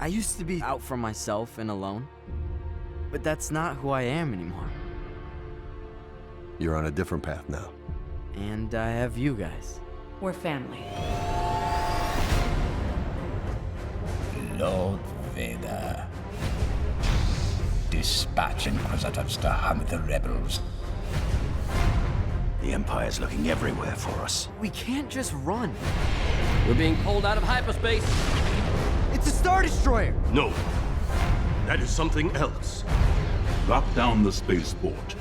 I used to be out for myself and alone, but that's not who I am anymore. You're on a different path now. And I have you guys. We're family. Lord Vader. Dispatch Inquisitors to hunt the rebels. The Empire's looking everywhere for us. We can't just run. We're being pulled out of hyperspace. It's a Star Destroyer! No. That is something else. Lock down the spaceport.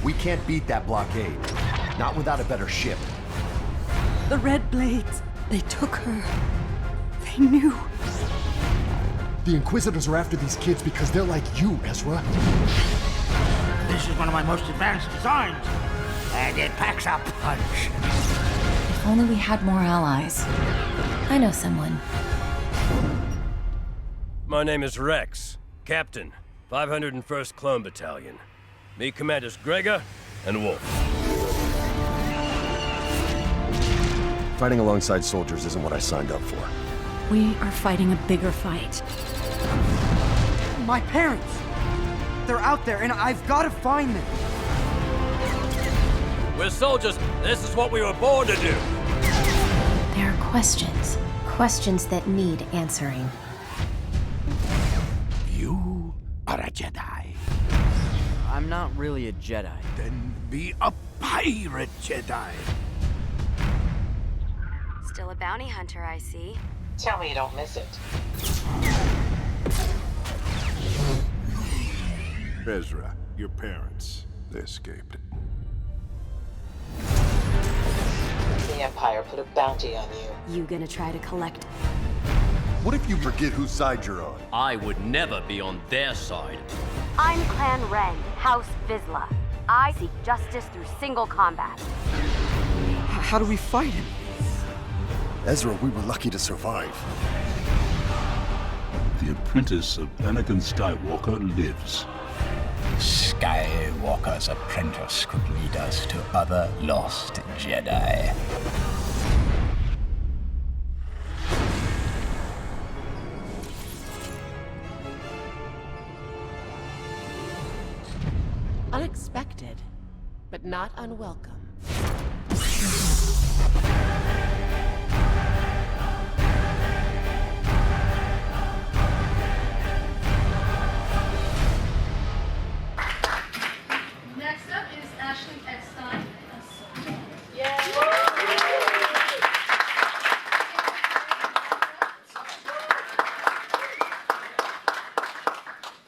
We can't beat that blockade. Not without a better ship. The Red Blades, they took her. They knew. The Inquisitors are after these kids because they're like you, Ezra. This is one of my most advanced designs. And it packs a punch. If only we had more allies. I know someone. My name is Rex, Captain, 501st Clone Battalion. Me Commanders Gregor and Wolf. Fighting alongside soldiers isn't what I signed up for. We are fighting a bigger fight. My parents! They're out there, and I've got to find them! We're soldiers. This is what we were born to do. There are questions. Questions that need answering. You are a Jedi. I'm not really a Jedi. Then be a pirate Jedi. Still a bounty hunter, I see. Tell me you don't miss it. Ezra, your parents, they escaped. The Empire put a bounty on you. You gonna try to collect? What if you forget whose side you're on? I would never be on their side. I'm Clan Ren, House Vizsla. I seek justice through single combat. How do we fight him? Ezra, we were lucky to survive. The apprentice of Anakin Skywalker lives. Skywalker's apprentice could lead us to other lost Jedi. Unexpected, but not unwelcome. Next up is Eckstein.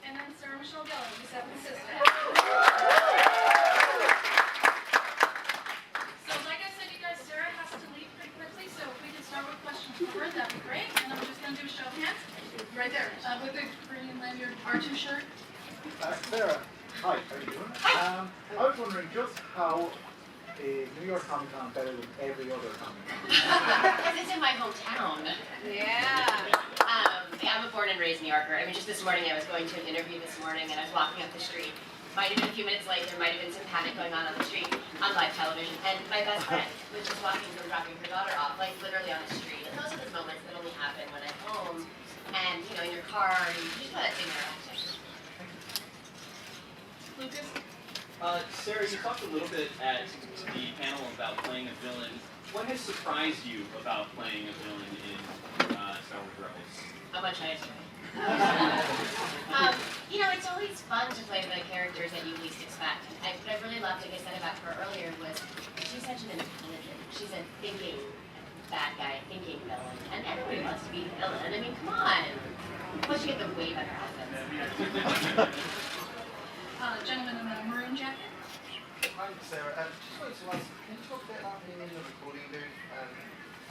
And then Sarah Michelle Gellar, the seventh sister. So like I said, you guys, Sarah has to leave pretty quickly, so if we can start with questions for her, that'd be great. And I'm just gonna do a show of hands. Right there, with the green lanyard R2 shirt. Sarah, hi, how are you doing? I was wondering just how is New York Comic Con better than every other Comic Con? Because it's in my hometown. Yeah. I'm a born and raised New Yorker. I mean, just this morning I was going to an interview this morning and I was walking up the street. Might have been a few minutes late, there might have been some panic going on the street on live television. And my best friend was just walking from dropping her daughter off, like literally on the street. And those are the moments that only happen when I'm home and, you know, in your car, you just want that same interaction. Lucas? Sarah, you talked a little bit at the panel about playing a villain. What has surprised you about playing a villain in Star Wars Rebels? How much I enjoy. You know, it's always fun to play the characters that you least expect. What I really loved, like I said about her earlier, was she's such an intelligent, she's a thinking bad guy, thinking villain. And everybody wants to be the villain. I mean, come on. Plus you get the way better outfits. Gentleman in the maroon jacket. Hi, Sarah. Just wanted to ask, can you talk a bit about being in the recording booth and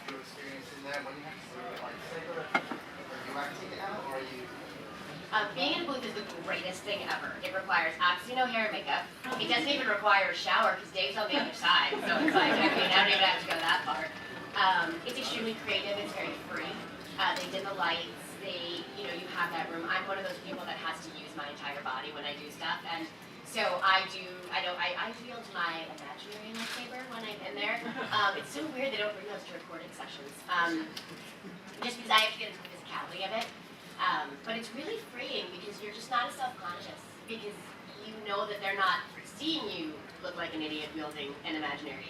your experience in there when you have to do it like Saber? Are you acting it out or are you? Being in a booth is the greatest thing ever. It requires absolutely no hair and makeup. It doesn't even require a shower because Dave's on the other side. So it's like, I mean, I don't even have to go that far. It's extremely creative. It's very free. They did the lights. You know, you have that room. I'm one of those people that has to use my entire body when I do stuff. And so I wield my imaginary lightsaber when I'm in there. It's so weird they don't bring those to recording sessions. Just because I have to get into the practicality of it. But it's really freeing because you're just not as self-conscious, because you know that they're not seeing you look like an idiot wielding an imaginary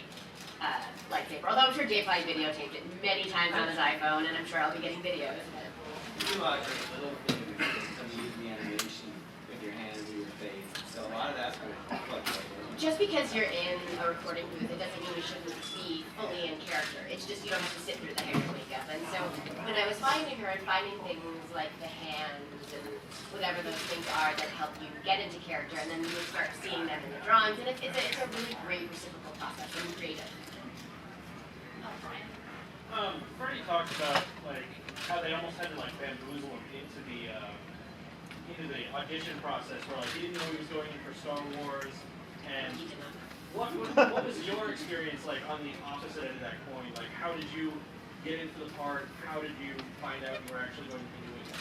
lightsaber. Although I'm sure Dave probably videotaped it many times on his iPhone, and I'm sure I'll be getting videos of it. You are just a little thing when you use the animation with your hands and your face. So a lot of that's going to fluctuate. Just because you're in a recording booth, it doesn't mean you shouldn't be fully in character. It's just you don't have to sit through the hair and makeup. And so when I was finding her and finding things like the hands and whatever those things are that help you get into character, and then you would start seeing them in the drawings, and it's a really great reciprocal process and creative. Freddie talked about like how they almost had to like bamboozle him into the audition process, where like he didn't know he was going in for Star Wars. And what was your experience like on the opposite end of that coin? Like, how did you get into the part? How did you find out you were actually going to be doing it?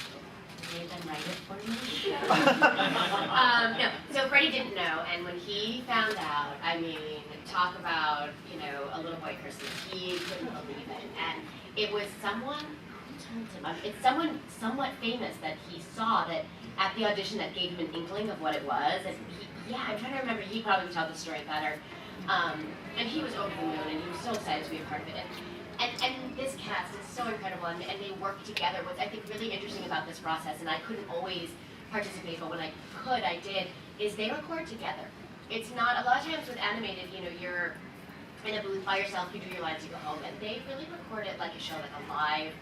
Did them write it for me? No, so Freddie didn't know, and when he found out, I mean, talk about, you know, a little boy cursing, he couldn't believe it. And it was someone, it's someone somewhat famous that he saw that at the audition that gave him an inkling of what it was, and yeah, I'm trying to remember, he probably would tell the story better. And he was over the moon, and he was so excited to be a part of it. And this cast is so incredible, and they work together. What's, I think, really interesting about this process, and I couldn't always participate, but when I could, I did, is they record together. It's not, a lot of times with animated, you know, you're in a booth by yourself, you do your lines, you go home, and they really record it like a show, like a live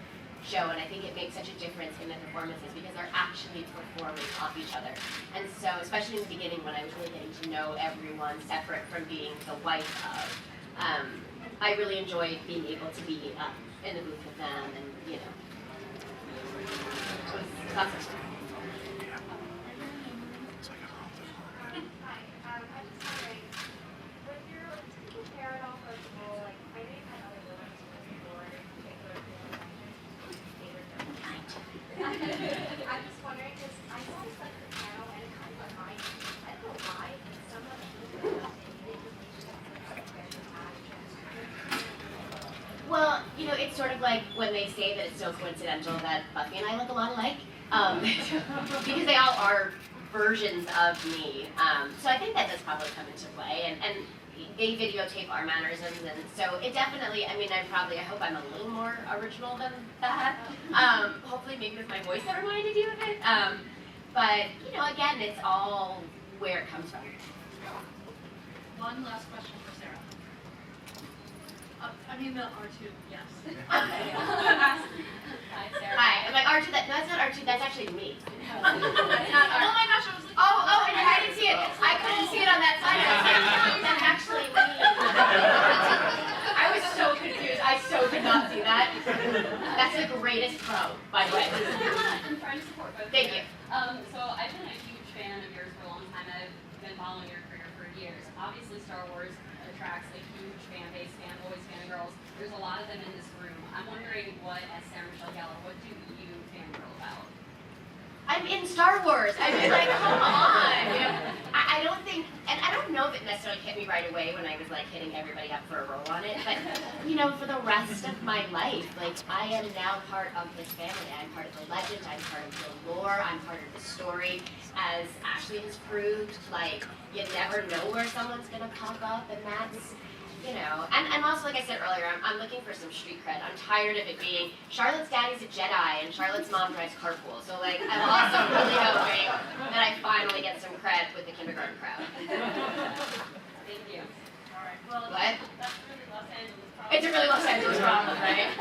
show, and I think it makes such a difference in the performances because they're actually performing off each other. And so, especially in the beginning when I was really getting to know everyone separate from being the wife of, I really enjoyed being able to be in the booth with them, and you know, it was awesome. I'm just wondering, because I saw stuff in the panel and it kind of reminds me, I don't know why, but some of the Well, you know, it's sort of like when they say that it's so coincidental that Buffy and I look a lot alike, because they all are versions of me. So I think that does probably come into play, and they videotape our mannerisms, and so it definitely, I mean, I hope I'm a little more original than that. Hopefully maybe with my voice that reminded you of it. But, you know, again, it's all where it comes from. One last question for Sarah. I mean, the R2, yes. Hi, Sarah. Hi, I'm like R2, that's not R2, that's actually me. That's not R2. Oh my gosh, I was like, oh, and I didn't see it. I couldn't see it on that side. That's actually me. I was so confused. I so could not see that. That's the greatest pro, by the way. I'm trying to support both. Thank you. So I've been a huge fan of yours for a long time. I've been following your career for years. Obviously, Star Wars attracts a huge fan base, fanboys, fangirls. There's a lot of them in this room. I'm wondering what, as Sarah Michelle Gellar, what do you fangirl about? I'm in Star Wars. I mean, like, come on. You know, I don't think, and I don't know if it necessarily hit me right away when I was like hitting everybody up for a role on it, but you know, for the rest of my life, like, I am now part of this family. I'm part of the legend. I'm part of the lore. I'm part of the story. As Ashley has proved, like, you never know where someone's gonna pop up, and that's, you know, and also, like I said earlier, I'm looking for some street cred. I'm tired of it being Charlotte's daddy's a Jedi and Charlotte's mom drives carpool. So, like, I'm also really hoping that I finally get some cred with the kindergarten crowd. Thank you. All right. Well, What? that's really Los Angeles problem. It's a really Los Angeles problem, right?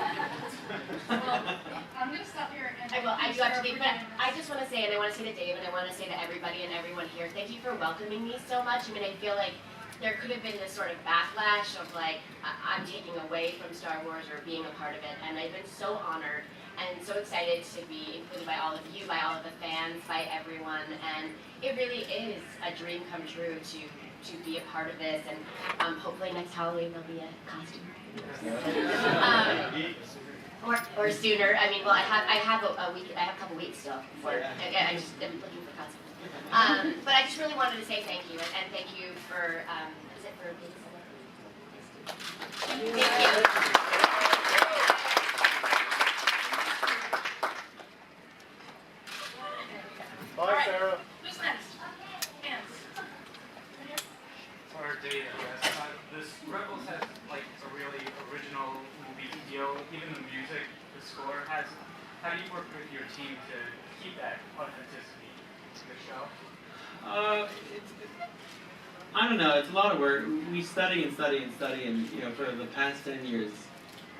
Well, I'm going to stop here. And I do have to leave, but I just want to say, and I want to say to Dave, and I want to say to everybody and everyone here, thank you for welcoming me so much. I mean, I feel like there could have been this sort of backlash of like, I'm taking away from Star Wars or being a part of it, and I've been so honored and so excited to be included by all of you, by all of the fans, by everyone, and it really is a dream come true to be a part of this, and hopefully next Halloween there'll be a costume. Or sooner. I mean, well, I have a week. I have a couple weeks still before. I just am looking for costumes. But I just really wanted to say thank you, and thank you for, is it for being so Thank you. how do you work with your team to keep that authenticity to the show? I don't know. It's a lot of work. We study and study and study, and for the past 10 years,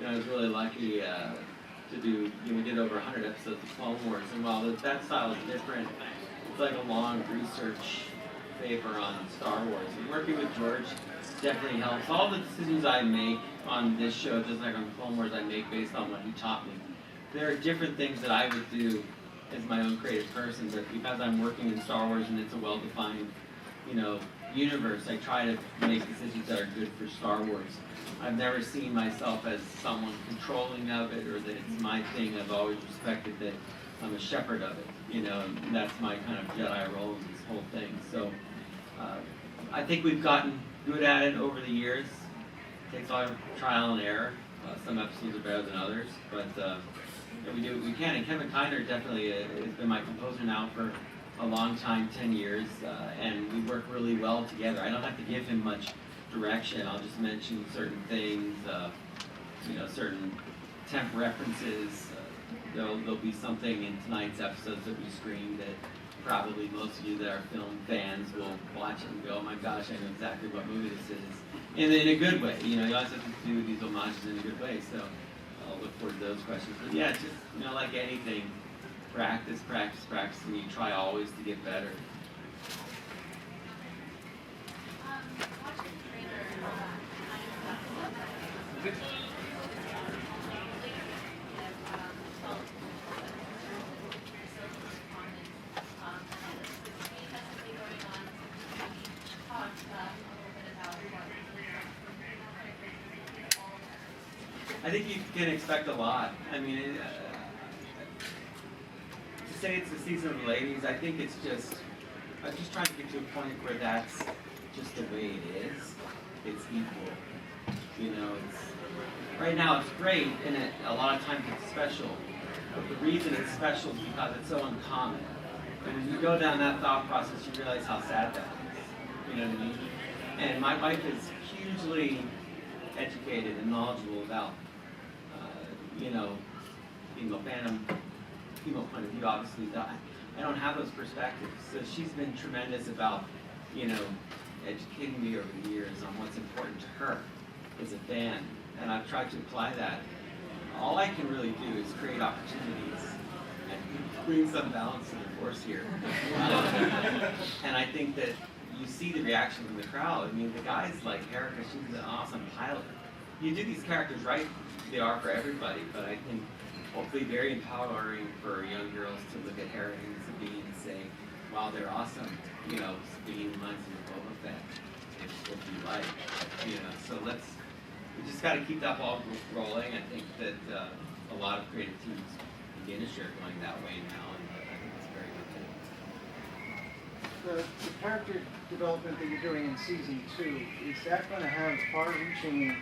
I was really lucky to do. We did over 100 episodes of Clone Wars, and while that style is different, it's like a long research paper on Star Wars. And working with George definitely helps. All the decisions I make on this show, just like on Clone Wars, I make based on what he taught me. There are different things that I would do as my own creative person, but because I'm working in Star Wars and it's a well-defined, universe, I try to make decisions that are good for Star Wars. I've never seen myself as someone controlling of it or that it's my thing. I've always respected that I'm a shepherd of it, and that's my kind of Jedi role in this whole thing. So I think we've gotten good at it over the years. It takes a lot of trial and error. Some episodes are better than others, but we do what we can. And Kevin Kiner definitely has been my composer now for a long time, 10 years, and we work really well together. I don't have to give him much direction. I'll just mention certain things, certain temp references. There'll be something in tonight's episodes that we screened that probably most of you that are film fans will watch it and go, oh my gosh, I know exactly what movie this is. And in a good way. You always have to do these homages in a good way, so I'll look forward to those questions. But yeah, just, like anything, practice, practice, practice, and you try always to get better. I think you can expect a lot. I mean, to say it's a season of ladies, I think I'm just trying to get to a point where that's just the way it is. It's equal. Right now it's great, and a lot of times it's special. But the reason it's special is because it's so uncommon. And when you go down that thought process, you realize how sad that is. You know what I mean? And my wife is hugely educated and knowledgeable about female point of view, obviously. I don't have those perspectives. So she's been tremendous about, educating me over the years on what's important to her as a fan. And I've tried to apply that. All I can really do is create opportunities and bring some balance to the force here. And I think that you see the reaction from the crowd. I mean, the guys like Erica, she's an awesome pilot. You do these characters right, they are for everybody, but I think hopefully very empowering for young girls to look at Hera and Sabine and say, wow, they're awesome. Sabine reminds me of Boba Fett, if you like. So we just got to keep that ball rolling. I think that a lot of creative teams in the industry are going that way now, and I think it's very good. The character development that you're doing in season 2, is that going to have far-reaching,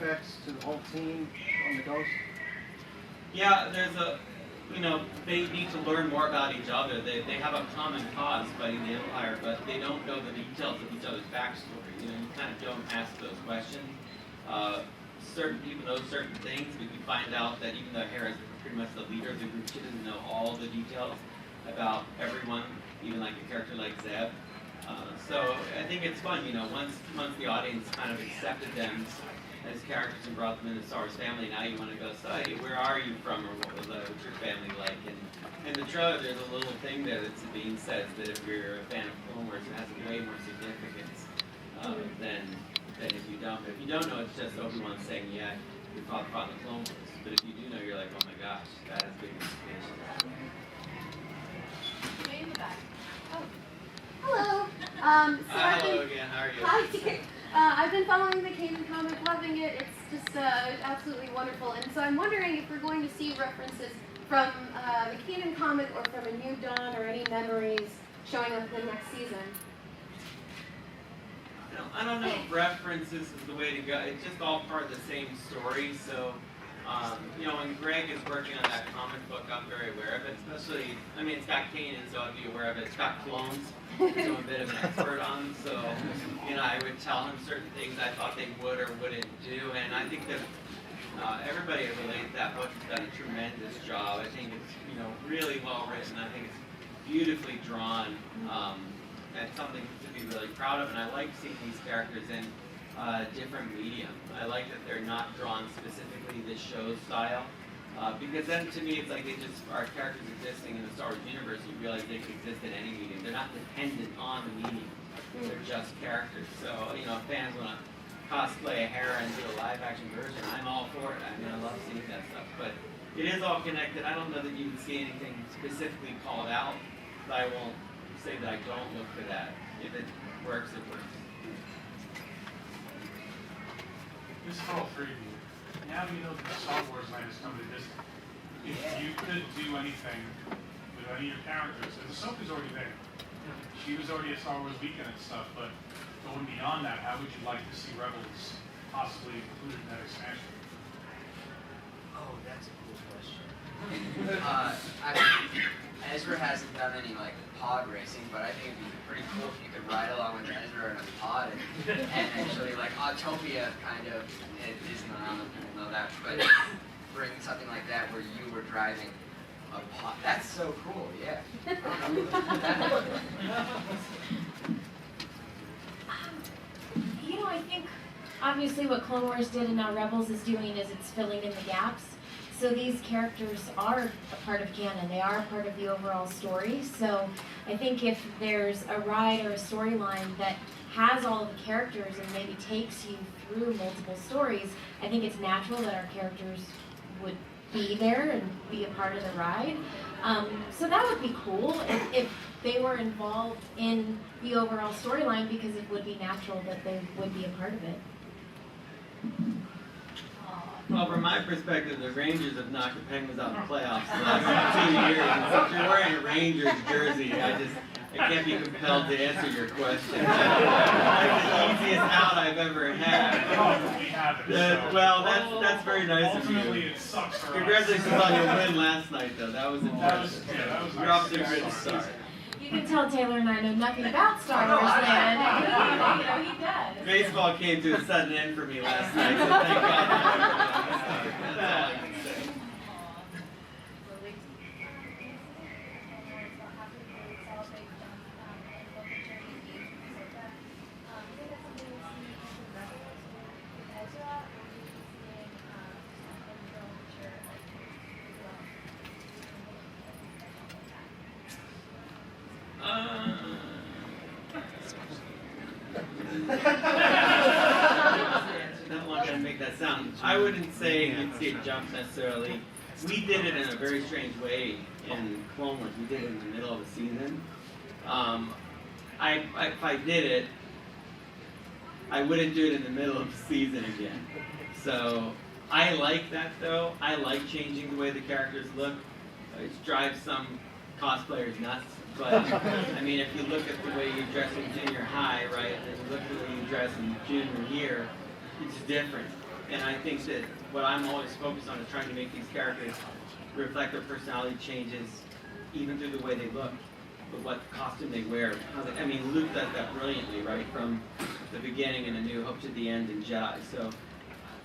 effects to the whole team on the Ghost? Yeah, they need to learn more about each other. They have a common cause fighting the Empire, but they don't know the details of each other's backstory. You kind of don't ask those questions. Certain people know certain things, but you find out that even though Hera's pretty much the leader of the group, she doesn't know all the details about everyone, even like a character like Zeb. So I think it's fun, once the audience kind of accepted them as characters and brought them into the Star Wars family, now you want to go, so hey, where are you from, or what's your family like? And in the trailer, there's a little thing there that Sabine says that if you're a fan of Clone Wars, it has way more significance than if you don't. If you don't know, it's just Obi-Wan saying, yeah, your father fought the Clone Wars. But if you do know, you're like, oh my gosh, that has big implications. Hello. Hello again. How are you? Hi, dear. I've been following the Kanan comic, loving it. It's just absolutely wonderful. And so I'm wondering if we're going to see references from the Kanan comic or from A New Dawn or any memories showing up in the next season. I don't know if references is the way to go. It's just all part of the same story. So, when Greg is working on that comic book, I'm very aware of it. Especially, it's got Kanan, so I'd be aware of it. It's got clones, so I'm a bit of an expert on. So, I would tell him certain things I thought they would or wouldn't do. And I think that Everybody who relates that book has done a tremendous job. I think it's really well written. I think it's beautifully drawn. And something to be really proud of. And I like seeing these characters in different medium. I like that they're not drawn specifically this show's style. Because then to me it's like they just are characters existing in the Star Wars universe. You realize they can exist in any medium. They're not dependent on the medium. They're just characters. So, if fans want to cosplay a Hera and do a live-action version, I'm all for it. I mean, I love seeing that stuff. But it is all connected. I don't know that you would see anything specifically called out, but I won't say that I don't look for that. If it works, it works. This is all three of you. Now you know that the Star Wars night has come to Disney. If you could do anything with any of your characters, and Ahsoka's already there. She was already at Star Wars Weekend and stuff, but going beyond that, how would you like to see Rebels possibly included in that expansion? Oh, that's a cool question. I mean, Ezra hasn't done any pod racing, but I think it'd be pretty cool if you could ride along with Ezra in a pod and actually Autopia kind of at Disneyland. I don't know if people know that, but bring something like that where you were driving a pod. That's so cool, yeah. I think obviously what Clone Wars did and now Rebels is doing is it's filling in the gaps. So these characters are a part of canon. They are a part of the overall story. So I think if there's a ride or a storyline that has all of the characters and maybe takes you through multiple stories, I think it's natural that our characters would be there and be a part of the ride. So that would be cool if they were involved in the overall storyline, because it would be natural that they would be a part of it. Well, from my perspective, the Rangers have knocked the Penguins out of the playoffs the last 2 years. And if you're wearing a Rangers jersey, I can't be compelled to answer your question. That's the easiest out I've ever had. Well, that's very nice of you. Congratulations on your win last night, though. That was impressive. You're off to a good start. You can tell Taylor and I know nothing about Star Wars land. He does. Baseball came to a sudden end for me last night, so thank God. That's all I can say. I wouldn't say you'd see a jump necessarily. We did it in a very strange way in Clone Wars. We did it in the middle of the season. If I did it, I wouldn't do it in the middle of the season again. So I like that though. I like changing the way the characters look. It drives some cosplayers nuts. But I mean, if you look at the way you dress in junior high, right, and you look at the way you dress in junior year, it's different. And I think that what I'm always focused on is trying to make these characters reflect their personality changes, even through the way they look, but what costume they wear. I mean, Luke does that brilliantly, right, from the beginning in A New Hope to the end in Jedi. So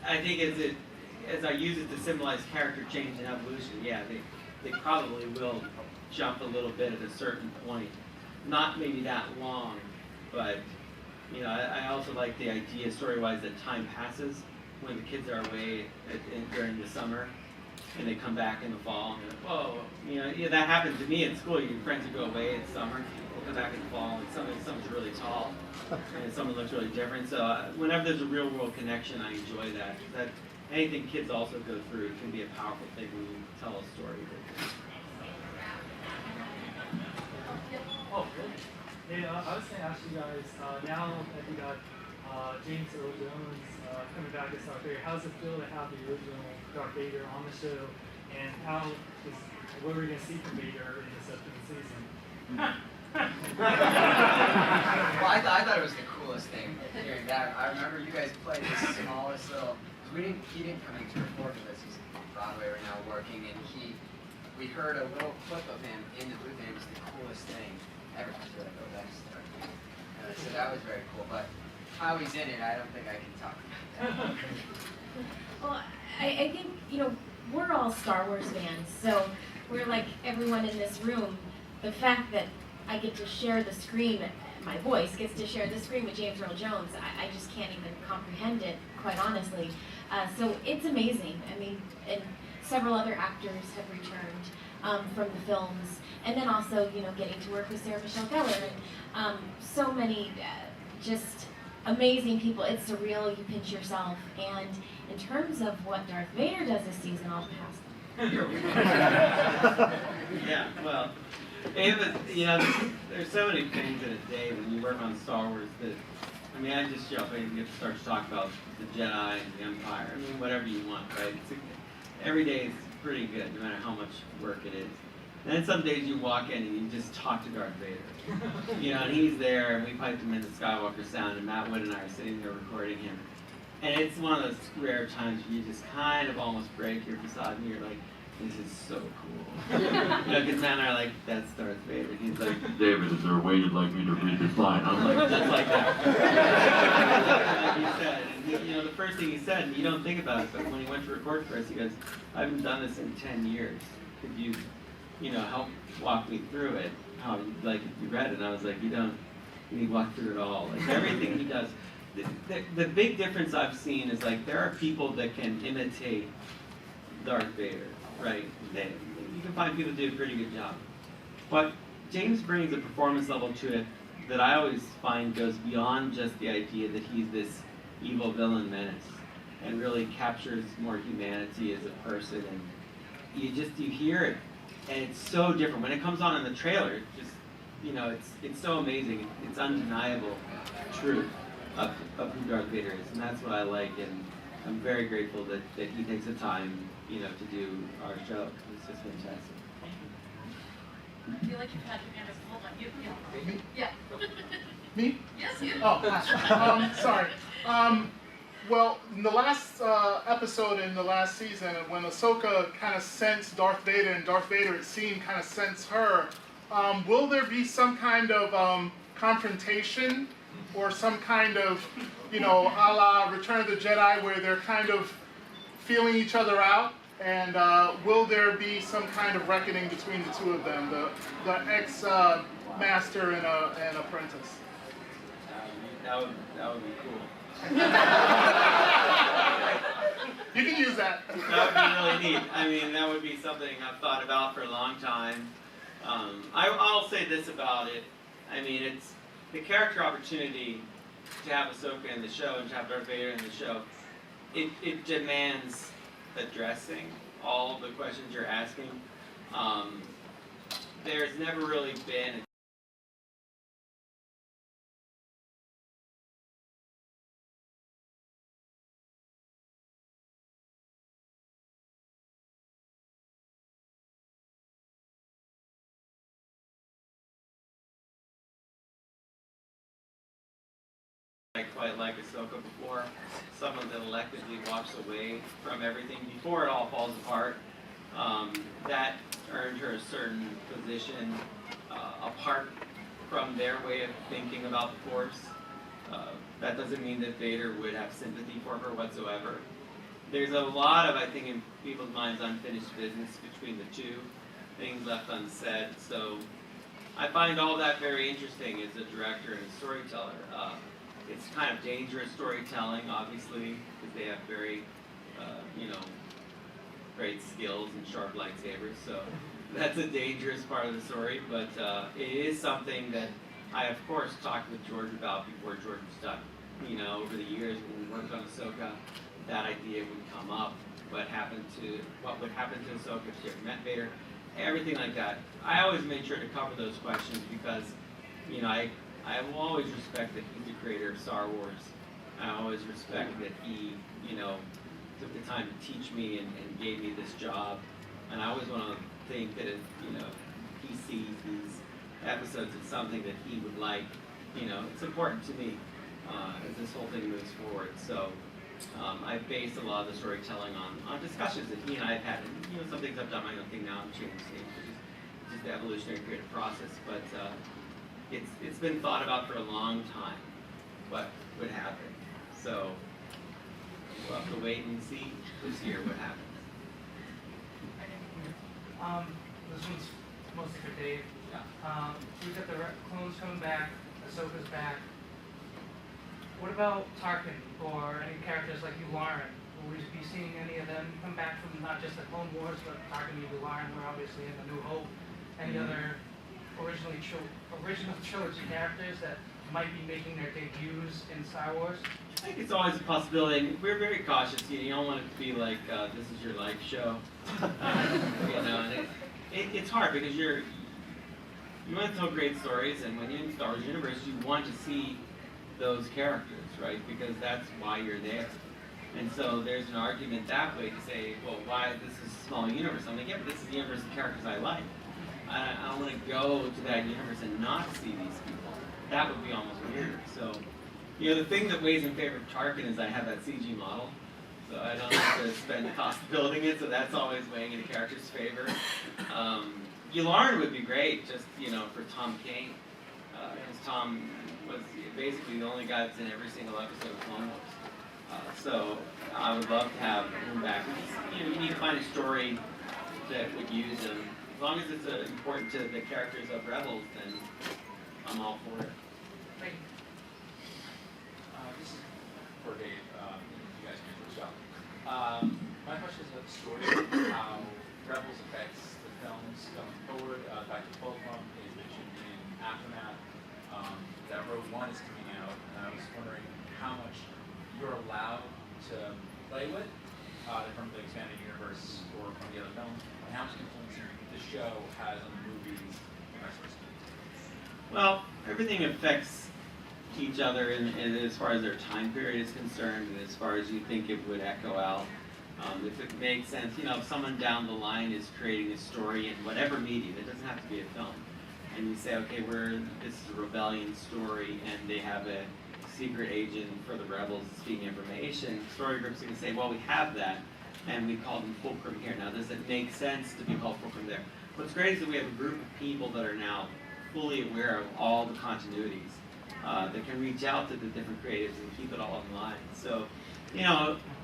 I think as I use it to symbolize character change and evolution, yeah, they probably will jump a little bit at a certain point. Not maybe that long, but I also like the idea story-wise that time passes when the kids are away during the summer and they come back in the fall and whoa, that happened to me at school. Your friends would go away in summer, they'll come back in the fall, and someone's really tall and someone looks really different. So whenever there's a real-world connection, I enjoy that. That anything kids also go through can be a powerful thing when you tell a story. Oh, really? Yeah, I was going to ask you guys, now that you got James Earl Jones coming back as Darth Vader, how does it feel to have the original Darth Vader on the show, and what are we going to see from Vader in this upcoming season? Well, I thought it was the coolest thing hearing that. I remember you guys played the smallest little, because he didn't come in to record with us. He's on Broadway right now working, and we heard a little clip of him in the booth, and it was the coolest thing ever. I was like, oh, that's Darth Vader. So that was very cool, but how he's in it, I don't think I can talk about that. Well, I think, you know, we're all Star Wars fans, so we're like everyone in this room. The fact that I get to share the screen, my voice gets to share the screen with James Earl Jones, I just can't even comprehend it, quite honestly. So it's amazing. I mean, and several other actors have returned from the films, and then also, you know, getting to work with Sarah Michelle Gellar, and so many just amazing people. It's surreal, you pinch yourself, and in terms of what Darth Vader does this season, I'll pass. Yeah, well, you know, there's so many things in a day when you work on Star Wars that, I mean, I just show up and you get to start to talk about the Jedi and the Empire. I mean, whatever you want, right? Every day is pretty good, no matter how much work it is. And then some days you walk in and you just talk to Darth Vader. You know, and he's there, and we piped him in the Skywalker sound, and Matt Wood and I are sitting there recording him. And it's one of those rare times where you just kind of almost break your facade, and you're like, this is so cool. You know, because Matt and I are like, that's Darth Vader. And he's like, David, is there a way you'd like me to read this line? I'm like, just like that. Like you said. And he, you know, the first thing he said, and you don't think about it, but when he went to record for us, he goes, I haven't done this in 10 years. Could you know, help walk me through it? How, like, if you read it, and I was like, you need to walk through it all. Like, everything he does. The big difference I've seen is, like, there are people that can imitate Darth Vader, right? You can find people that do a pretty good job. But James brings a performance level to it that I always find goes beyond just the idea that he's this evil villain menace, and really captures more humanity as a person, and you hear it, and it's so different. When it comes on in the trailer, it just, you know, it's so amazing. It's undeniable truth of who Darth Vader is, and that's what I like, and I'm very grateful that he takes the time, you know, to do our show. It's just fantastic. I feel like you've had your hand up. Hold on. Me? Yeah. Me? Yes, you. Oh, sorry. Well, in the last episode in the last season, when Ahsoka kind of sensed Darth Vader, and Darth Vader, it seemed, kind of sensed her, will there be some kind of confrontation, or some kind of, you know, a la Return of the Jedi, where they're kind of feeling each other out? And will there be some kind of reckoning between the two of them, the ex-master and apprentice? That would be cool. You can use that. That would be really neat. I mean, that would be something I've thought about for a long time. I'll say this about it. I mean, it's the character opportunity to have Ahsoka in the show and to have Darth Vader in the show. It demands addressing all the questions you're asking. There's never really been a I quite like Ahsoka before. Someone that electively walks away from everything before it all falls apart. That earned her a certain position apart from their way of thinking about the Force. That doesn't mean that Vader would have sympathy for her whatsoever. There's a lot of, I think, in people's minds, unfinished business between the two, things left unsaid. So I find all that very interesting as a director and a storyteller. It's kind of dangerous storytelling, obviously, because they have very, you know, great skills and sharp lightsabers. So that's a dangerous part of the story, but it is something that I, of course, talked with George about before George was done. You know, over the years when we worked on Ahsoka, that idea would come up. What would happen to Ahsoka if she ever met Vader, everything like that. I always made sure to cover those questions because, you know, I will always respect that he's the creator of Star Wars. I always respect that he, you know, took the time to teach me and gave me this job. And I always want to think that if, you know, he sees these episodes as something that he would like, you know, it's important to me as this whole thing moves forward. So I base a lot of the storytelling on discussions that he and I have had. And, you know, some things I've done my own thing now and changed things, which is just the evolutionary creative process. But it's been thought about for a long time what would happen. So we'll have to wait and see this year what happens. This one's mostly for Dave. We've got the clones coming back, Ahsoka's back. What about Tarkin or any characters like Yularen? Will we be seeing any of them come back from not just the Clone Wars, but Tarkin and Yularen were obviously in The New Hope? Any other original trilogy characters that might be making their debuts in Star Wars? I think it's always a possibility. We're very cautious. You don't want it to be like this is your life show. And it's hard because you want to tell great stories, and when you're in the Star Wars universe, you want to see those characters, right? Because that's why you're there. And so there's an argument that way to say, well, why this is a small universe? I'm like, yeah, but this is the universe of characters I like. I don't want to go to that universe and not see these people. That would be almost weird. So, the thing that weighs in favor of Tarkin is I have that CG model. So I don't have to spend the cost building it, so that's always weighing in the character's favor. Yularen would be great, just, for Tom Kane. Because Tom was basically the only guy that's in every single episode of Clone Wars. So I would love to have him back. You need to find a story that would use him. As long as it's important to the characters of Rebels, then I'm all for it. Thank you. This is for Dave. You guys can first go. My question is about the story, how Rebels affects the films going forward. Back to Fulcrum is mentioned in Aftermath. That Rogue One is coming out, and I was wondering how much you're allowed to play with from the expanded universe or from the other films, and how much influence the show has on the movies and that sort of stuff. Well, everything affects each other in as far as their time period is concerned, and as far as you think it would echo out. If it makes sense, if someone down the line is creating a story in whatever medium, it doesn't have to be a film, and you say, okay, this is a rebellion story, and they have a secret agent for the rebels speaking information, story groups are going to say, well, we have that, and we call them Fulcrum here. Now, does it make sense to be called Fulcrum there? What's great is that we have a group of people that are now fully aware of all the continuities, that can reach out to the different creatives and keep it all in line. So,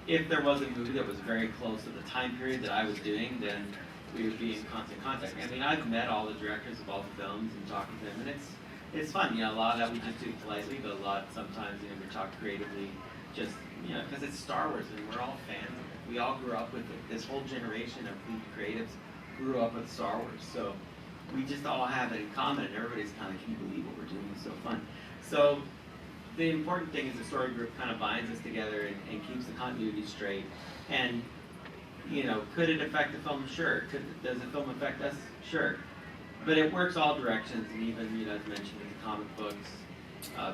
if there was a movie that was very close to the time period that I was doing, then we would be in constant contact. I mean, I've met all the directors of all the films and talking to them, and it's fun. A lot of that we just do politely, but a lot sometimes, we talk creatively, just, because it's Star Wars and we're all fans of it. We all grew up with it. This whole generation of creatives grew up with Star Wars, so we just all have it in common, and everybody's kind of, can you believe what we're doing? It's so fun. So the important thing is the story group kind of binds us together and keeps the continuity straight. And, could it affect the film? Sure. Does the film affect us? Sure. But it works all directions, and even, as mentioned in the comic books,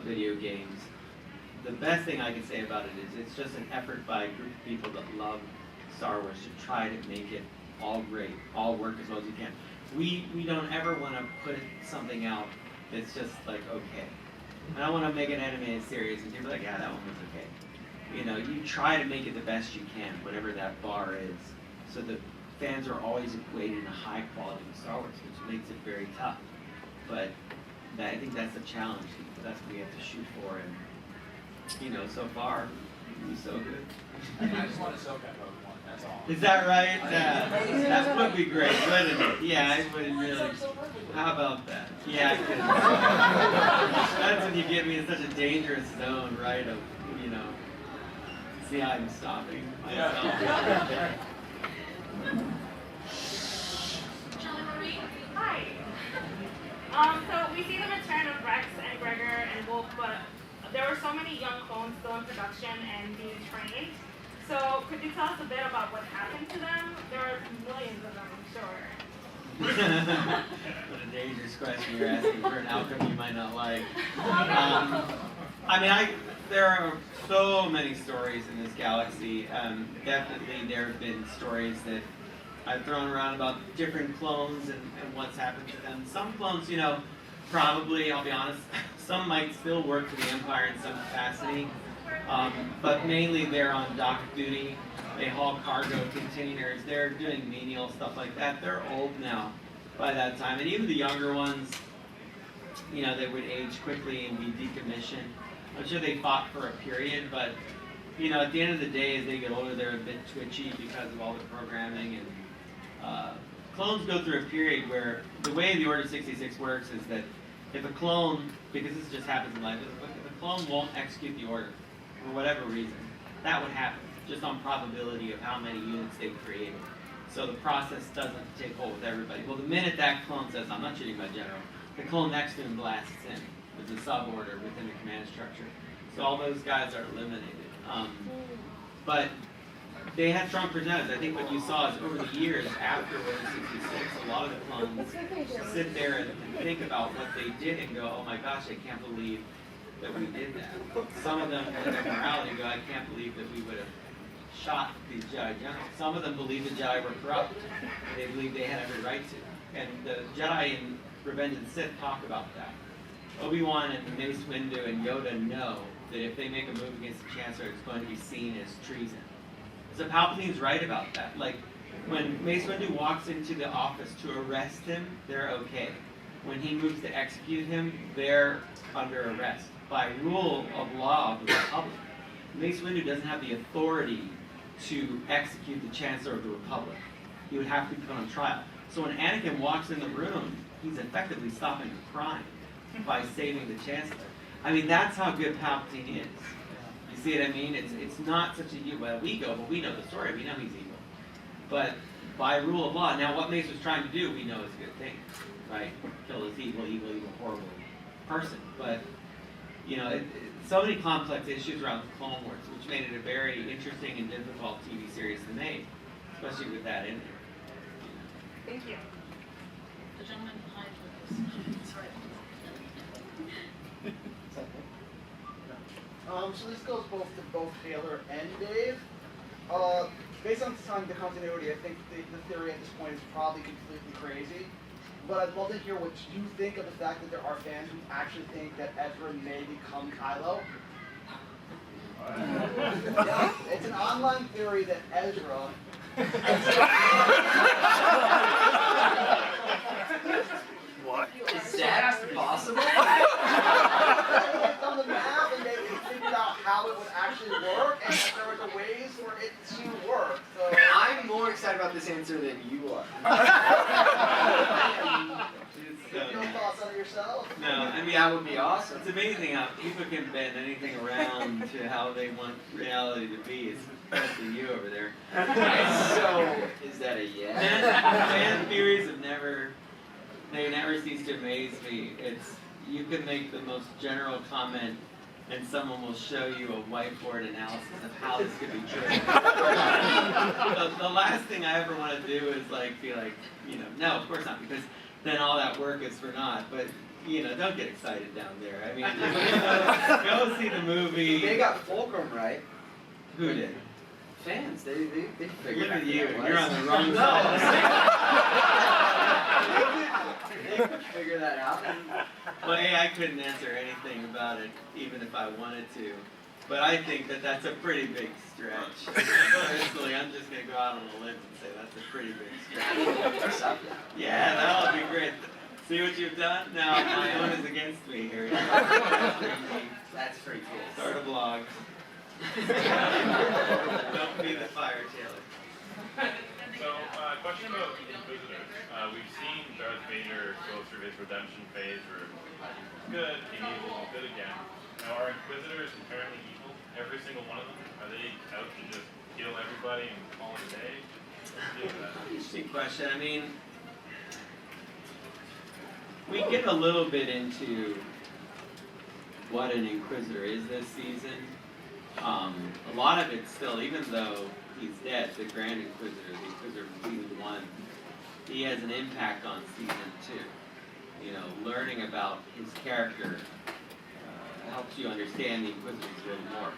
video games. The best thing I can say about it is it's just an effort by a group of people that love Star Wars to try to make it all great, all work as well as you can. We don't ever want to put something out that's just like, okay. I don't want to make an animated series and people are like, yeah, that one was okay. You try to make it the best you can, whatever that bar is, so that fans are always equating the high quality of Star Wars, which makes it very tough. But I think that's a challenge. That's what we have to shoot for, and so far, it's so good. I just want Ahsoka Rogue One. That's all. Is that right? That would be great, wouldn't it? Yeah, I would really. How about that? Yeah, I could. That's when you get me in such a dangerous zone, right? Of see how I'm stopping myself. Hi. So we see the return of Rex and Gregor and Wolf, but there were so many young clones still in production and being trained. So could you tell us a bit about what happened to them? There are millions of them, I'm sure. What a dangerous question you're asking for an outcome you might not like. There are so many stories in this galaxy. Definitely there have been stories that I've thrown around about different clones and what's happened to them. Some clones, probably, I'll be honest, some might still work for the Empire in some capacity, but mainly they're on dock duty. They haul cargo containers. They're doing menial stuff like that. They're old now by that time. And even the younger ones, they would age quickly and be decommissioned. I'm sure they fought for a period, but you know, at the end of the day, as they get older, they're a bit twitchy because of all the programming, and clones go through a period where the way the Order 66 works is that if a clone, because this just happens in life, if a clone won't execute the order for whatever reason, that would happen just on probability of how many units they've created. So the process doesn't take hold with everybody. Well, the minute that clone says, I'm not shooting my general, the clone next to him blasts in with the suborder within the command structure. So all those guys are eliminated. But they had strong personalities. I think what you saw is over the years after Order 66, a lot of the clones sit there and think about what they did and go, oh my gosh, I can't believe that we did that. Some of them, in their morality, go, I can't believe that we would have shot these Jedi generals. Some of them believe the Jedi were corrupt. They believe they had every right to. And the Jedi in Revenge of the Sith talk about that. Obi-Wan and Mace Windu and Yoda know that if they make a move against the Chancellor, it's going to be seen as treason. So Palpatine's right about that. Like, when Mace Windu walks into the office to arrest him, they're okay. When he moves to execute him, they're under arrest. By rule of law of the Republic, Mace Windu doesn't have the authority to execute the Chancellor of the Republic. He would have to be put on trial. So when Anakin walks in the room, he's effectively stopping a crime by saving the Chancellor. I mean, that's how good Palpatine is. You see what I mean? It's not such a well, we go, but we know the story. We know he's evil. But by rule of law, now what Mace was trying to do, we know is a good thing, right? Kill this evil, horrible person. But you know, so many complex issues around the Clone Wars, which made it a very interesting and difficult TV series to make, especially with that in there. Thank you. The gentleman behind was sorry. So this goes both Taylor and Dave. Based on the continuity, I think the theory at this point is probably completely crazy. But I'd love to hear what you think of the fact that there are fans who actually think that Ezra may become Kylo. Yeah, it's an online theory that Ezra. What? Is that possible? They've done the math and they figured out how it would actually work, and that there was a ways for it to work. So I'm more excited about this answer than you are. Your thoughts on it yourself? No, I mean, that would be awesome. It's amazing how people can bend anything around to how they want reality to be, especially you over there. So, is that a yes? Fan theories have never cease to amaze me. You can make the most general comment and someone will show you a whiteboard analysis of how this could be true. The last thing I ever want to do is be like, no, of course not, because then all that work is for naught. But don't get excited down there. I mean, go see the movie. They got Fulcrum right. Who did? Fans. They figured Look at out you. who it was. You're on the wrong No. side. They could figure that out. Well, I couldn't answer anything about it, even if I wanted to. But I think that that's a pretty big stretch. Personally, I'm just going to go out on a limb and say that's a pretty big stretch. Yeah, that'll be great. See what you've done? Now my own is against me here. That's pretty cool. Start a blog. Don't be the fire, Taylor. So, question about Inquisitors. We've seen Darth Vader go through his redemption phase where he's good, he's evil, he's good again. Now, are Inquisitors inherently evil? Every single one of them? Are they out to just kill everybody and call it a day? What's the deal with that? Interesting question. I mean, we get a little bit into what an Inquisitor is this season. A lot of it still, even though he's dead, the Grand Inquisitor, the Inquisitor from Season 1, he has an impact on Season 2. Learning about his character helps you understand the Inquisitors a little more.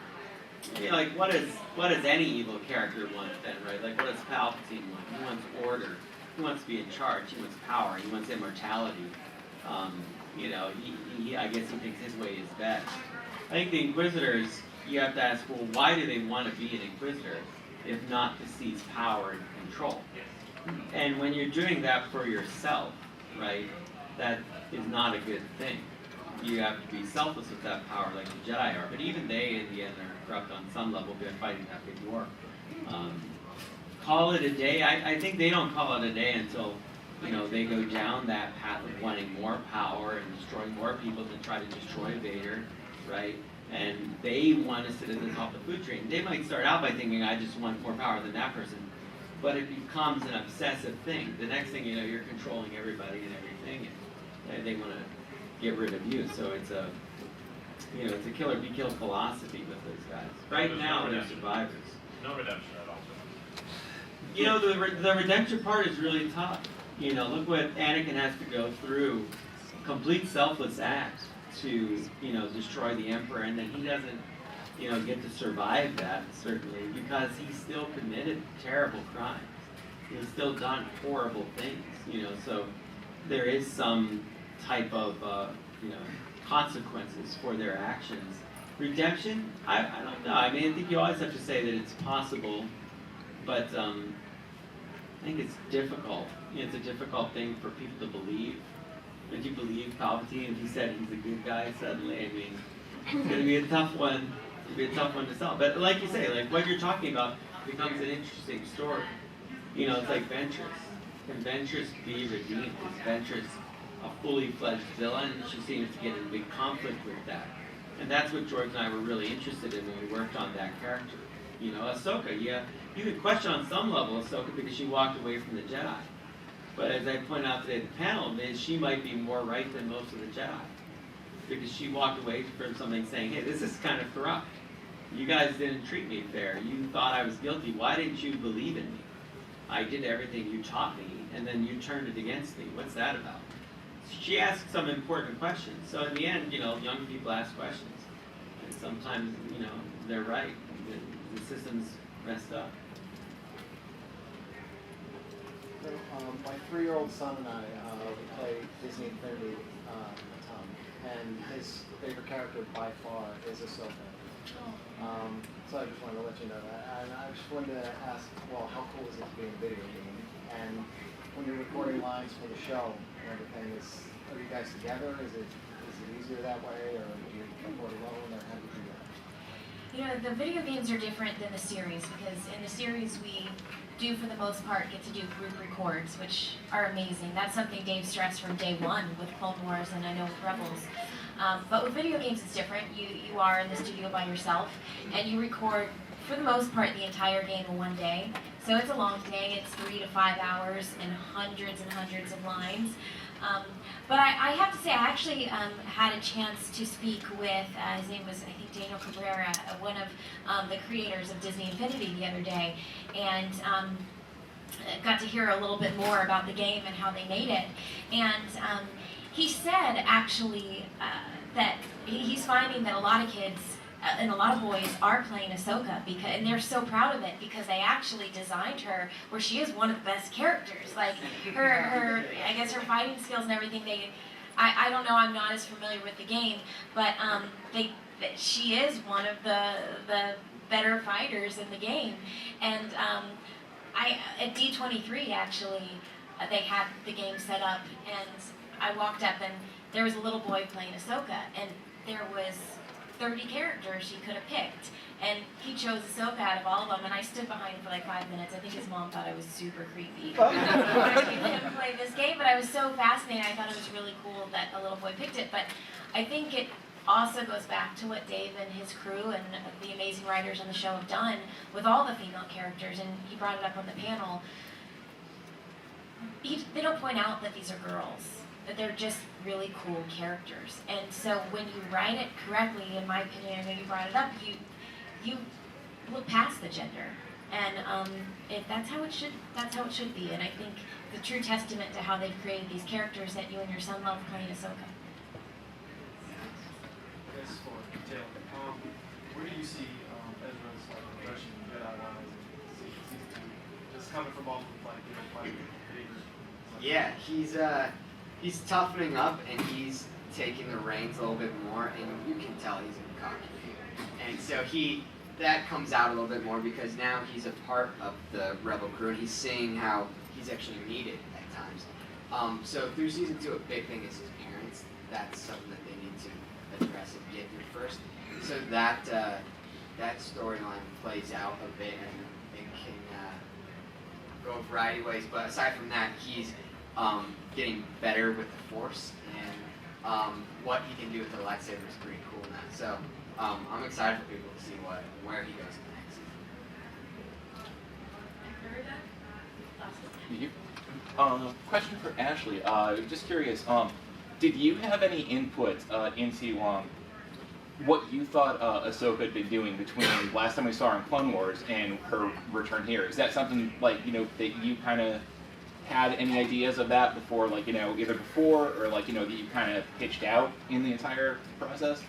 What does any evil character want then, right? Like, what does Palpatine want? He wants order. He wants to be in charge. He wants power. He wants immortality. I guess he thinks his way is best. I think the Inquisitors, you have to ask, well, why do they want to be an Inquisitor if not to seize power and control? And when you're doing that for yourself, right, that is not a good thing. you have to be selfless with that power like the Jedi are. But even they, in the end, are corrupt on some level by fighting that big war. Call it a day. I think they don't call it a day until, you know, they go down that path of wanting more power and destroying more people to try to destroy Vader, right? And they want to sit at the top of the food chain. They might start out by thinking, I just want more power than that person. But it becomes an obsessive thing. The next thing you know, you're controlling everybody and everything, and they want to get rid of you. So it's a, you know, it's a kill or be killed philosophy with those guys. Right now, they're survivors. No redemption at all. You know, the redemption part is really tough. You know, look what Anakin has to go through. Complete selfless act to, you know, destroy the Emperor, and then he doesn't, you know, get to survive that, certainly, because he's still committed terrible crimes. He's still done horrible things, you know, so there is some type of, you know, consequences for their actions. Redemption? I don't know. I mean, I think you always have to say that it's possible, but I think it's difficult. You know, it's a difficult thing for people to believe. If you believe Palpatine, if he said he's a good guy suddenly, I mean, it's going to be a tough one. It'll be a tough one to sell. But like you say, like what you're talking about becomes an interesting story. You know, it's like Ventress. Can Ventress be redeemed? Is Ventress a fully fledged villain? She seems to get in big conflict with that. And that's what George and I were really interested in when we worked on that character. You know, Ahsoka, yeah, you could question on some level Ahsoka because she walked away from the Jedi. But as I pointed out today at the panel, she might be more right than most of the Jedi. Because she walked away from something saying, hey, this is kind of corrupt. You guys didn't treat me fair. You thought I was guilty. Why didn't you believe in me? I did everything you taught me, and then you turned it against me. What's that about? She asked some important questions. So in the end, you know, young people ask questions. And sometimes, you know, they're right. The system's messed up. My 3-year-old son and I we play Disney Infinity a ton, and his favorite character by far is Ahsoka. So I just wanted to let you know that. And I just wanted to ask, well, how cool is it to be in a video game? And when you're recording lines for the show and everything, are you guys together? Is it easier that way, or do you record alone, or how do you do that? You know, the video games are different than the series, because in the series we do, for the most part, get to do group records, which are amazing. That's something Dave stressed from day one with Clone Wars, and I know with Rebels. But with video games, it's different. You are in the studio by yourself, and you record, for the most part, the entire game in one day. So it's a long day. It's 3 to 5 hours and hundreds of lines. But I have to say, I actually had a chance to speak with, his name was, I think, Daniel Cabrera, one of the creators of Disney Infinity the other day, and got to hear a little bit more about the game and how they made it. And he said, actually, that he's finding that a lot of kids and a lot of boys are playing Ahsoka, and they're so proud of it because they actually designed her where she is one of the best characters. Like her I guess her fighting skills and everything. I don't know. I'm not as familiar with the game, but she is one of the better fighters in the game. And at D23 actually, they had the game set up, and I walked up and there was a little boy playing Ahsoka, and there was 30 characters he could have picked, and he chose Ahsoka out of all of them, and I stood behind him for like 5 minutes. I think his mom thought I was super creepy watching him play this game, but I was so fascinated. I thought it was really cool that a little boy picked it, but I think it also goes back to what Dave and his crew and the amazing writers on the show have done with all the female characters, and he brought it up on the panel. They don't point out that these are girls, that they're just really cool characters. And so when you write it correctly, in my opinion, I know you brought it up, you look past the gender. And if that's how it should be. And I think the true testament to how they've created these characters that you and your son love playing Ahsoka. This is for detail. Where do you see Ezra's progression Jedi-wise in season 2? Just coming from off of fighting Vader. Yeah, he's toughening up, and he's taking the reins a little bit more, and you can tell he's a cocky. And so that comes out a little bit more because now he's a part of the Rebel crew, and he's seeing how he's actually needed at times. So through season 2, a big thing is his parents. That's something that they need to address and get through first. So that that storyline plays out a bit, and it can go a variety of ways. But aside from that, he's getting better with the Force, and what he can do with the lightsaber is pretty cool now. So I'm excited for people to see where he goes next. Question for Ashley. Just curious, did you have any input into what you thought Ahsoka had been doing between last time we saw her in Clone Wars and her return here? Is that something that you kind of had any ideas of that before, either before or that you kind of pitched out in the entire process?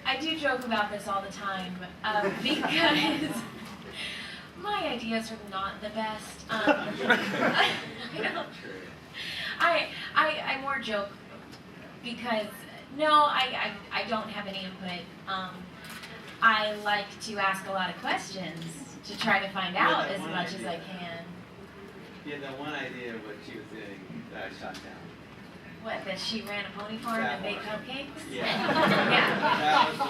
I do joke about this all the time because my ideas are not the best. I more joke because I don't have any input. I like to ask a lot of questions to try to find out as much as I can. Yeah, that one idea of what she was doing that I shot down. What, that she ran a pony farm and baked cupcakes? Yeah. Yeah. That was the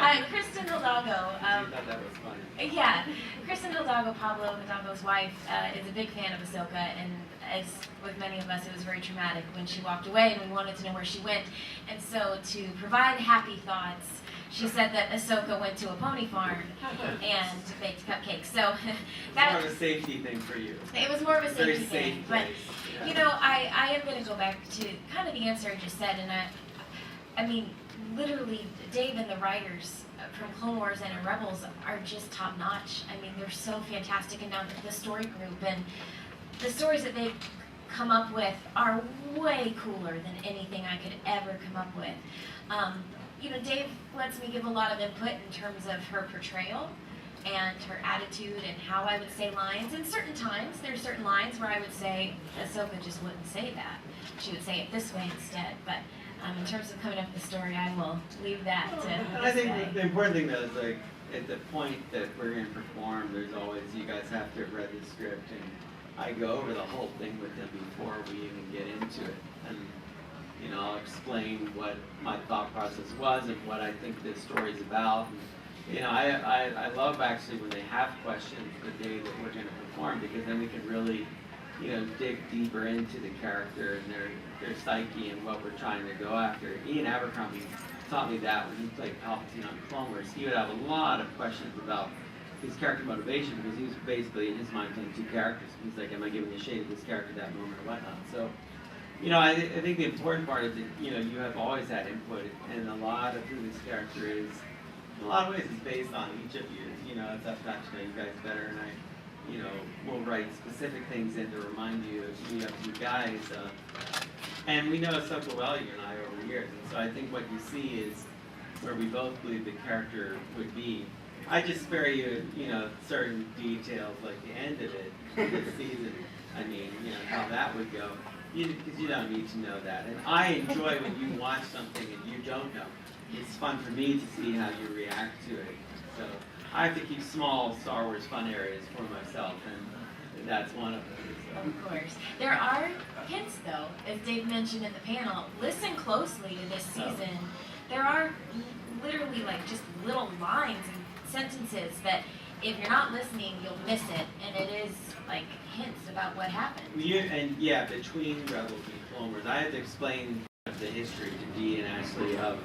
one. Kristen Hidalgo. She thought that was funny. Yeah. Kristen Hidalgo, Pablo Hidalgo's wife, is a big fan of Ahsoka, and as with many of us, it was very traumatic when she walked away, and we wanted to know where she went. And so to provide happy thoughts, she said that Ahsoka went to a pony farm and baked cupcakes. So that More of a safety thing for you. it was more of a Very safety safe thing. But place. I am going to go back to kind of the answer I just said, and I mean, literally, Dave and the writers from Clone Wars and in Rebels are just top notch. I mean, they're so fantastic, and now the story group and the stories that they've come up with are way cooler than anything I could ever come up with. Dave lets me give a lot of input in terms of her portrayal and her attitude and how I would say lines. And certain times, there's certain lines where I would say, Ahsoka just wouldn't say that. She would say it this way instead. But in terms of coming up with the story, I will leave that to And I think the important thing though is at the point that we're going to perform, there's always, you guys have to have read the script, and I go over the whole thing with them before we even get into it. And I'll explain what my thought process was and what I think this story's about. And, I love actually when they have questions the day that we're going to perform, because then we can really, dig deeper into the character and their psyche and what we're trying to go after. Ian Abercrombie taught me that when he played Palpatine on Clone Wars. He would have a lot of questions about his character motivation, because he was basically in his mind playing two characters. He's like, am I giving a shade of this character at that moment or whatnot? So, I think the important part is that, you have always had input, and a lot of who this character is, in a lot of ways, is based on each of you. It's up to know you guys better, and I, will write specific things in to remind you of you guys. And we know Ahsoka well, you and I, over years, and so I think what you see is where we both believe the character would be. I just spare you, certain details like the end of it, this season. I mean, how that would go. Because you don't need to know that. And I enjoy when you watch something and you don't know. It's fun for me to see how you react to it. So I have to keep small Star Wars fun areas for myself, and that's one of them. So. Of course. There are hints, though, as Dave mentioned in the panel. Listen closely to this season. There are literally just little lines and sentences that if you're not listening, you'll miss it, and it is hints about what happened. Between Rebels and Clone Wars, I had to explain the history to Dee and Ashley of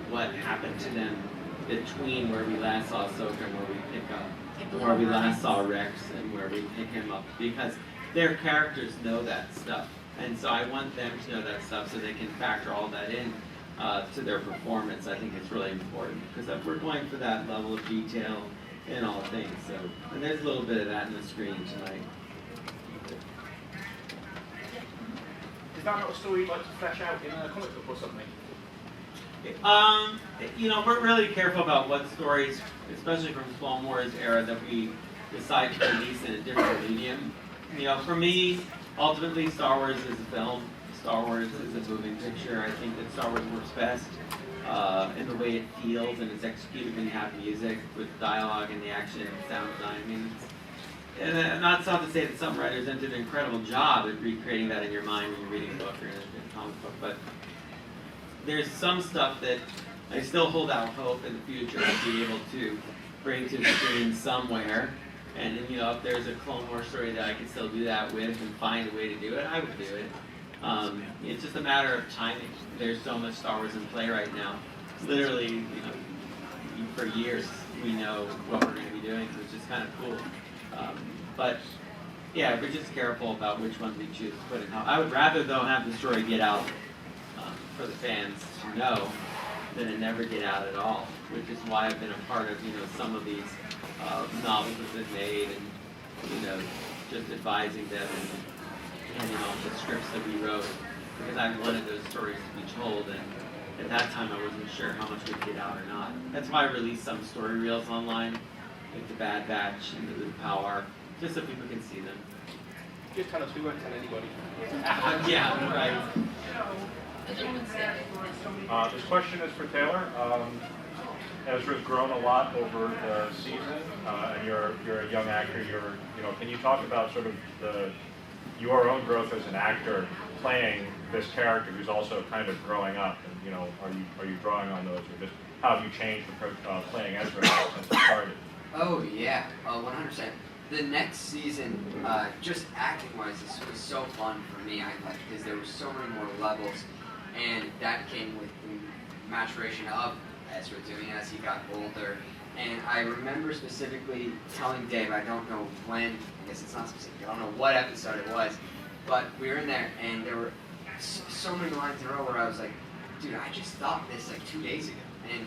what happened to them between where we last saw Ahsoka and where we pick up, where we last saw Rex and where we pick him up, because their characters know that stuff, and so I want them to know that stuff so they can factor all that in to their performance. I think it's really important, because if we're going for that level of detail in all things. So, and there's a little bit of that in the screen tonight. Is that not a story you'd like to flesh out in a comic book or something? We're really careful about what stories, especially from Clone Wars era, that we decide to release in a different medium. For me, ultimately, Star Wars is a film. Star Wars is a moving picture. I think that Star Wars works best in the way it feels and is executed when you have music with dialogue and the action and sound design. I mean, and that's not to say that some writers did an incredible job at recreating that in your mind when you're reading a book or in a comic book, but there's some stuff that I still hold out hope in the future of being able to bring to the screen somewhere. And you know, if there's a Clone Wars story that I can still do that with and find a way to do it, I would do it. It's just a matter of timing. There's so much Star Wars in play right now. Literally, you know, for years we know what we're going to be doing, so it's just kind of cool. But yeah, we're just careful about which ones we choose to put in. I would rather though have the story get out for the fans to know than it never get out at all, which is why I've been a part of, you know, some of these novels that they've made, and you know, just advising them and handing off the scripts that we wrote, because I wanted those stories to be told, and at that time I wasn't sure how much would get out or not. That's why I released some story reels online, like the Bad Batch and the Power, just so people can see them. Just tell us, we won't tell anybody. Yeah, right. This question is for Taylor. Ezra's grown a lot over the season, and you're a young actor. Can you talk about sort of your own growth as an actor, playing this character who's also kind of growing up? And you know, are you drawing on those, or just how have you changed playing Ezra since you started? Oh yeah, 100%. The next season, just acting-wise, this was so fun for me. I thought, because there were so many more levels, and that came with the maturation of Ezra doing as he got older. And I remember specifically telling Dave, I don't know when, I guess it's not specific, I don't know what episode it was, but we were in there and there were so many lines in a row where I was like, dude, I just thought this like 2 days ago. And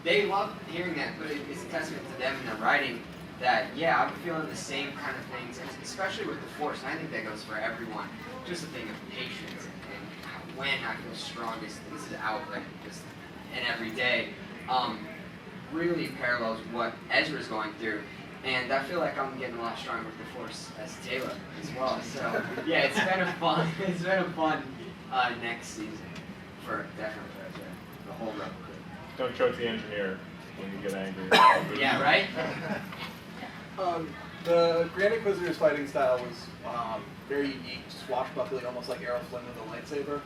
they loved hearing that, but it's a testament to them and their writing that, yeah, I'm feeling the same kind of things, especially with the Force, and I think that goes for everyone, just a thing of patience and when I feel strongest, this is out like just and every day, really parallels what Ezra's going through, and I feel like I'm getting a lot stronger with the Force as Taylor as well. So yeah, it's been a fun next season for definitely for Ezra, the whole Rebel crew. Don't choke the engineer when you get angry. Yeah, right. The Grand Inquisitor's fighting style was very unique, swashbuckling, almost like Errol Flynn with a lightsaber.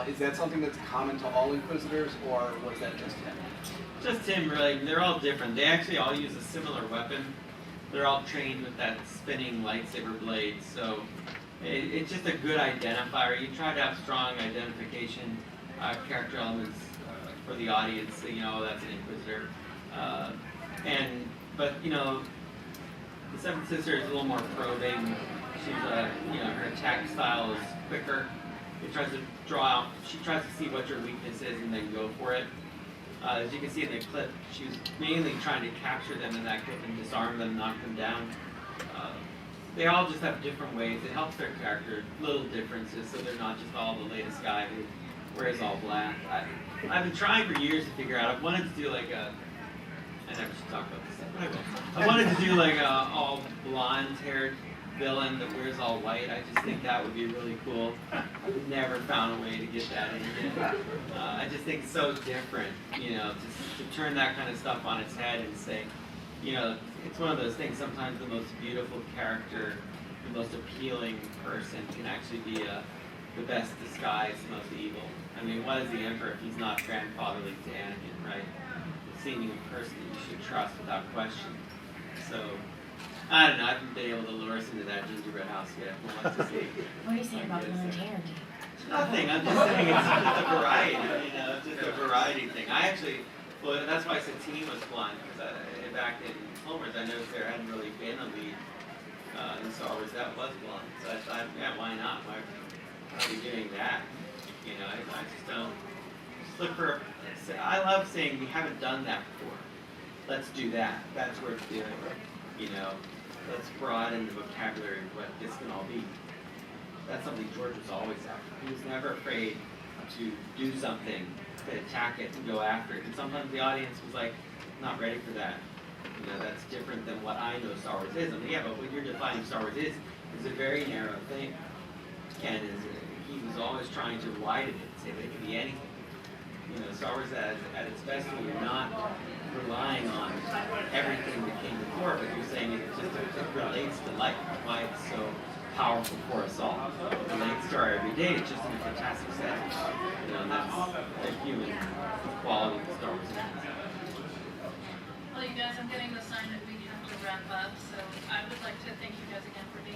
Is that something that's common to all Inquisitors, or was that just him? Just him, really. They're all different. They actually all use a similar weapon. They're all trained with that spinning lightsaber blade, so it's just a good identifier. You try to have strong identification character elements for the audience, so you know that's an Inquisitor. But you know, the Seventh Sister is a little more probing. She's her attack style is quicker. It tries to draw out. She tries to see what your weakness is and then go for it. As you can see in the clip, she was mainly trying to capture them in that clip and disarm them, knock them down. They all just have different ways. It helps their character, little differences, so they're not just all the latest guy who wears all black. I've been trying for years to figure out. I wanted to do like a. I never should talk about this stuff, but I will. I wanted to do like a all blonde-haired villain that wears all white. I just think that would be really cool. I've never found a way to get that in here. I just think it's so different, you know, to turn that kind of stuff on its head and say, you know, it's one of those things, sometimes the most beautiful character, the most appealing person can actually be the best disguise, the most evil. I mean, what is the Emperor if he's not grandfatherly to Anakin, right? The seeming person that you should trust without question. So, I don't know, I haven't been able to lure us into that gingerbread house yet. We'll have to see. What are you saying about blonde hair? Nothing, I'm just saying it's just a variety, you know, it's just a variety thing. I actually, well, that's why Satine was blonde, because back in Clone Wars, I noticed there hadn't really been a lead in Star Wars that was blonde. So I thought, yeah, why not? Why are we doing that? You know, I just don't, just look for, I love saying we haven't done that before. Let's do that. That's worth doing, you know. Let's broaden the vocabulary of what this can all be. That's something George was always after. He was never afraid to do something, to attack it, and go after it. And sometimes the audience was like, not ready for that. You know, that's different than what I know Star Wars is. I mean, yeah, but what you're defining Star Wars is a very narrow thing. And he was always trying to widen it, say that it can be anything. Star Wars at its best when you're not relying on everything that came before, but you're saying it relates to life, why it's so powerful for us all. It relates to our everyday, it's just in a fantastic setting. And that's the human quality of Star Wars. Well, you guys, I'm getting the sign that we have to wrap up, so I would like to thank you guys again for being